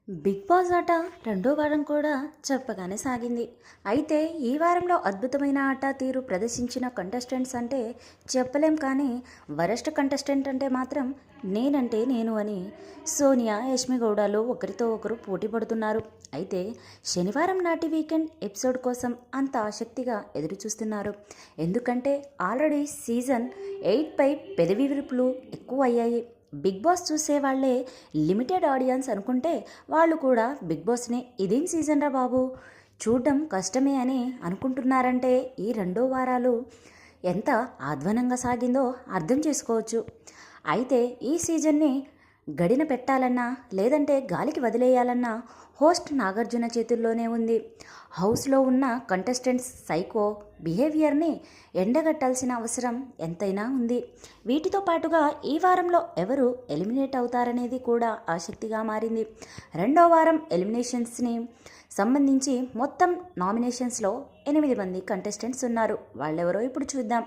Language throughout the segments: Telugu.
బిగ్ బాస్ ఆట రెండో వారం కూడా చెప్పగానే సాగింది. అయితే ఈ వారంలో అద్భుతమైన ఆట తీరు ప్రదర్శించిన కంటెస్టెంట్స్ అంటే చెప్పలేం, కానీ వరస్ట్ కంటెస్టెంట్ అంటే మాత్రం నేనంటే నేను అని సోనియా, యష్మి గౌడలు ఒకరితో ఒకరు పోటీ పడుతున్నారు. అయితే శనివారం నాటి వీకెండ్ ఎపిసోడ్ కోసం అంత ఆసక్తిగా ఎదురు చూస్తున్నారు. ఎందుకంటే ఆల్రెడీ సీజన్ 8 పై పెదవి విరుపులు ఎక్కువ అయ్యాయి. బిగ్ బాస్ చూసేవాళ్లే లిమిటెడ్ ఆడియన్స్ అనుకుంటే వాళ్ళు కూడా బిగ్ బాస్ని ఇదేం సీజన్ రా బాబు, చూడడం కష్టమే అని అనుకుంటున్నారంటే ఈ రెండో వారాలు ఎంత ఆధ్వానంగా సాగిందో అర్థం చేసుకోవచ్చు. అయితే ఈ సీజన్ని గడిన పెట్టాలన్నా లేదంటే గాలికి వదిలేయాలన్నా హోస్ట్ నాగార్జున చేతుల్లోనే ఉంది. హౌస్లో ఉన్న కంటెస్టెంట్స్ సైకో బిహేవియర్ని ఎండగట్టాల్సిన అవసరం ఎంతైనా ఉంది. వీటితో పాటుగా ఈ వారంలో ఎవరు ఎలిమినేట్ అవుతారనేది కూడా ఆసక్తిగా మారింది. రెండో వారం ఎలిమినేషన్స్ని సంబంధించి మొత్తం నామినేషన్స్లో 8 మంది కంటెస్టెంట్స్ ఉన్నారు. వాళ్ళెవరో ఇప్పుడు చూద్దాం.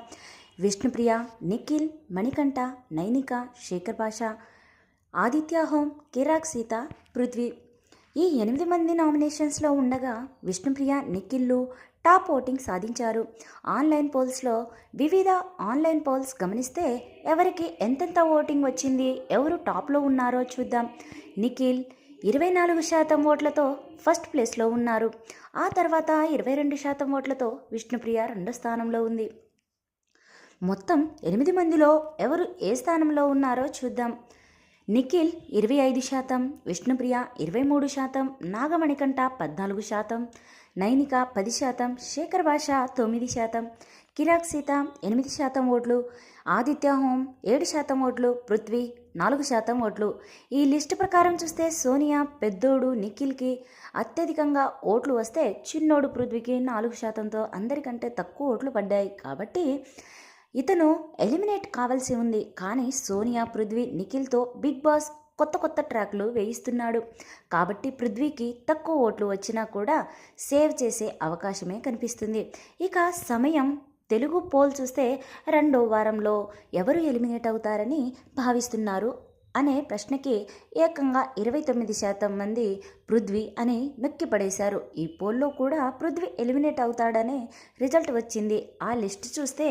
విష్ణుప్రియ, నిఖిల్, మణికంఠ, నైనిక, శేఖర్ భాష, ఆదిత్య హోమ్, కిరాక్ సీత, పృథ్వీ. ఈ 8 మంది నామినేషన్స్లో ఉండగా విష్ణుప్రియ, నిఖిల్లు టాప్ ఓటింగ్ సాధించారు. ఆన్లైన్ పోల్స్లో వివిధ ఆన్లైన్ పోల్స్ గమనిస్తే ఎవరికి ఎంతెంత ఓటింగ్ వచ్చింది, ఎవరు టాప్లో ఉన్నారో చూద్దాం. నిఖిల్ 24% ఓట్లతో ఫస్ట్ ప్లేస్లో ఉన్నారు. ఆ తర్వాత 22% ఓట్లతో విష్ణుప్రియ రెండో స్థానంలో ఉంది. మొత్తం 8 మందిలో ఎవరు ఏ స్థానంలో ఉన్నారో చూద్దాం. నిఖిల్ 25%, విష్ణుప్రియ 23%, నాగమణికంఠ 14%, నైనిక 10%, శేఖర్ భాష 9%, కిరాక్ సీత 8% ఓట్లు, ఆదిత్య హోమ్ 7% ఓట్లు, పృథ్వీ 4% ఓట్లు. ఈ లిస్టు ప్రకారం చూస్తే సోనియా పెద్దోడు నిఖిల్కి అత్యధికంగా ఓట్లు వస్తే చిన్నోడు పృథ్వీకి 4%తో అందరికంటే తక్కువ ఓట్లు పడ్డాయి. కాబట్టి ఇతను ఎలిమినేట్ కావాల్సి ఉంది. కానీ సోనియా, పృథ్వీ, నిఖిల్తో బిగ్ బాస్ కొత్త ట్రాక్లు వేయిస్తున్నాడు. కాబట్టి పృథ్వీకి తక్కువ ఓట్లు వచ్చినా కూడా సేవ్ చేసే అవకాశమే కనిపిస్తుంది. ఇక సమయం తెలుగు పోల్ చూస్తే రెండో వారంలో ఎవరు ఎలిమినేట్ అవుతారని భావిస్తున్నారు అనే ప్రశ్నకి ఏకంగా 29% మంది పృథ్వీ అని నొక్కిపడేశారు. ఈ పోల్లో కూడా పృథ్వీ ఎలిమినేట్ అవుతాడనే రిజల్ట్ వచ్చింది. ఆ లిస్ట్ చూస్తే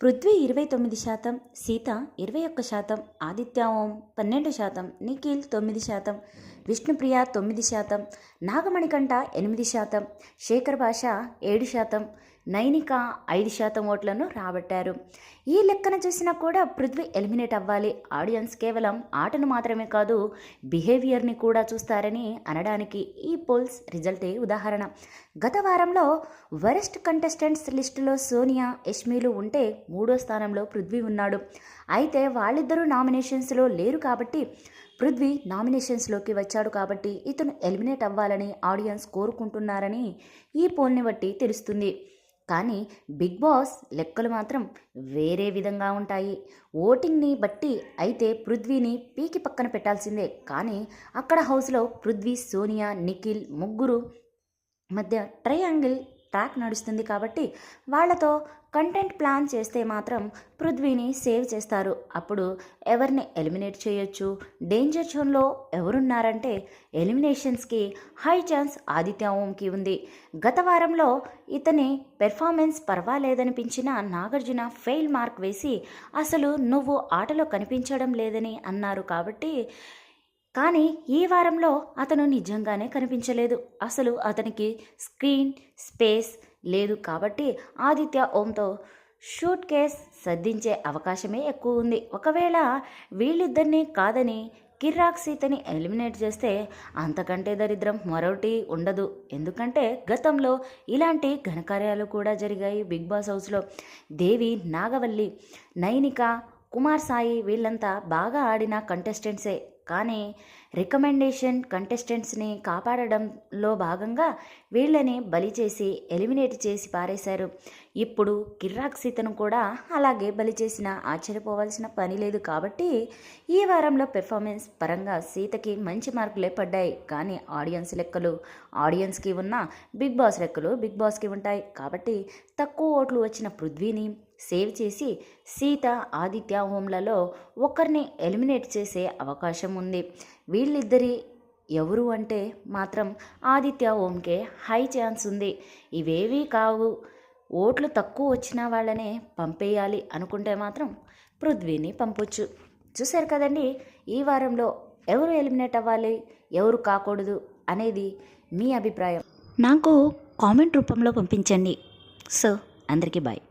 పృథ్వీ 29%, సీత 21%, ఆదిత్య ఓం 12%, నిఖిల్ 9%, విష్ణుప్రియ 9%, నాగమణికంఠ 8%, శేఖర్ భాష 7%, నైనిక 5% ఓట్లను రాబట్టారు. ఈ లెక్కన చూసినా కూడా పృథ్వీ ఎలిమినేట్ అవ్వాలి. ఆడియన్స్ కేవలం ఆటను మాత్రమే కాదు, బిహేవియర్ని కూడా చూస్తారని అనడానికి ఈ పోల్స్ రిజల్టే ఉదాహరణ. గత వారంలో వరెస్ట్ కంటెస్టెంట్స్ లిస్టులో సోనియా, యష్మిలు ఉంటే మూడో స్థానంలో పృథ్వీ ఉన్నాడు. అయితే వాళ్ళిద్దరూ నామినేషన్స్లో లేరు కాబట్టి పృథ్వీ నామినేషన్స్లోకి వచ్చాడు కాబట్టి ఇతను ఎలిమినేట్ అవ్వాలని ఆడియన్స్ కోరుకుంటున్నారని ఈ పోల్ని బట్టి తెలుస్తుంది. కానీ బిగ్ బాస్ లెక్కలు మాత్రం వేరే విధంగా ఉంటాయి. ఓటింగ్ని బట్టి అయితే పృథ్వీని పీకి పక్కన పెట్టాల్సిందే. కానీ అక్కడ హౌస్లో పృథ్వీ, సోనియా, నిఖిల్ ముగ్గురు మధ్య ట్రయాంగిల్ ట్రాక్ నడుస్తుంది కాబట్టి వాళ్లతో కంటెంట్ ప్లాన్ చేస్తే మాత్రం పృథ్వీని సేవ్ చేస్తారు. అప్పుడు ఎవరిని ఎలిమినేట్ చేయొచ్చు. డేంజర్ జోన్లో ఎవరున్నారంటే ఎలిమినేషన్స్కి హై ఛాన్స్ ఆదిత్య ఓంకి ఉంది. గత వారంలో ఇతని పెర్ఫార్మెన్స్ పర్వాలేదనిపించిన నాగార్జున ఫెయిల్ మార్క్ వేసి అసలు నువ్వు ఆటలో కనిపించడం లేదని అన్నారు. కానీ ఈ వారంలో అతను నిజంగానే కనిపించలేదు. అసలు అతనికి స్క్రీన్ స్పేస్ లేదు. కాబట్టి ఆదిత్య ఓంతో షూట్ కేస్ సర్దించే అవకాశమే ఎక్కువ ఉంది. ఒకవేళ వీళ్ళిద్దరినీ కాదని కిరాక్ సీతని ఎలిమినేట్ చేస్తే అంతకంటే దరిద్రం మరొకటి ఉండదు. ఎందుకంటే గతంలో ఇలాంటి ఘనకార్యాలు కూడా జరిగాయి బిగ్ బాస్ హౌస్లో. దేవి, నాగవల్లి, నైనిక, కుమార్ సాయి వీళ్ళంతా బాగా ఆడిన కంటెస్టెంట్సే. కానీ రికమెండేషన్ కంటెస్టెంట్స్ని కాపాడడంలో భాగంగా వీళ్ళని బలి చేసి ఎలిమినేట్ చేసి పారేశారు. ఇప్పుడు కిరాక్ సీతను కూడా అలాగే బలి చేసిన ఆశ్చర్యపోవాల్సిన పని లేదు. కాబట్టి ఈ వారంలో పెర్ఫార్మెన్స్ పరంగా సీతకి మంచి మార్కులే పడ్డాయి. కానీ ఆడియన్స్ లెక్కలు ఆడియన్స్కి ఉన్న బిగ్ బాస్ లెక్కలు బిగ్ బాస్కి ఉంటాయి. కాబట్టి తక్కువ ఓట్లు వచ్చిన పృథ్వీని సేవ్ చేసి సీత, ఆదిత్య హోమ్లలో ఒకరిని ఎలిమినేట్ చేసే అవకాశం ఉంది. వీళ్ళిద్దరి ఎవరు అంటే మాత్రం ఆదిత్య ఓంకే హై ఛాన్స్ ఉంది. ఇవేవీ కావు, ఓట్లు తక్కువ వచ్చిన వాళ్ళనే పంపేయాలి అనుకుంటే మాత్రం పృథ్వీని పంపొచ్చు. చూశారు కదండి, ఈ వారంలో ఎవరు ఎలిమినేట్ అవ్వాలి, ఎవరు కాకూడదు అనేది మీ అభిప్రాయం నాకు కామెంట్ రూపంలో పంపించండి. సో అందరికీ బాయ్.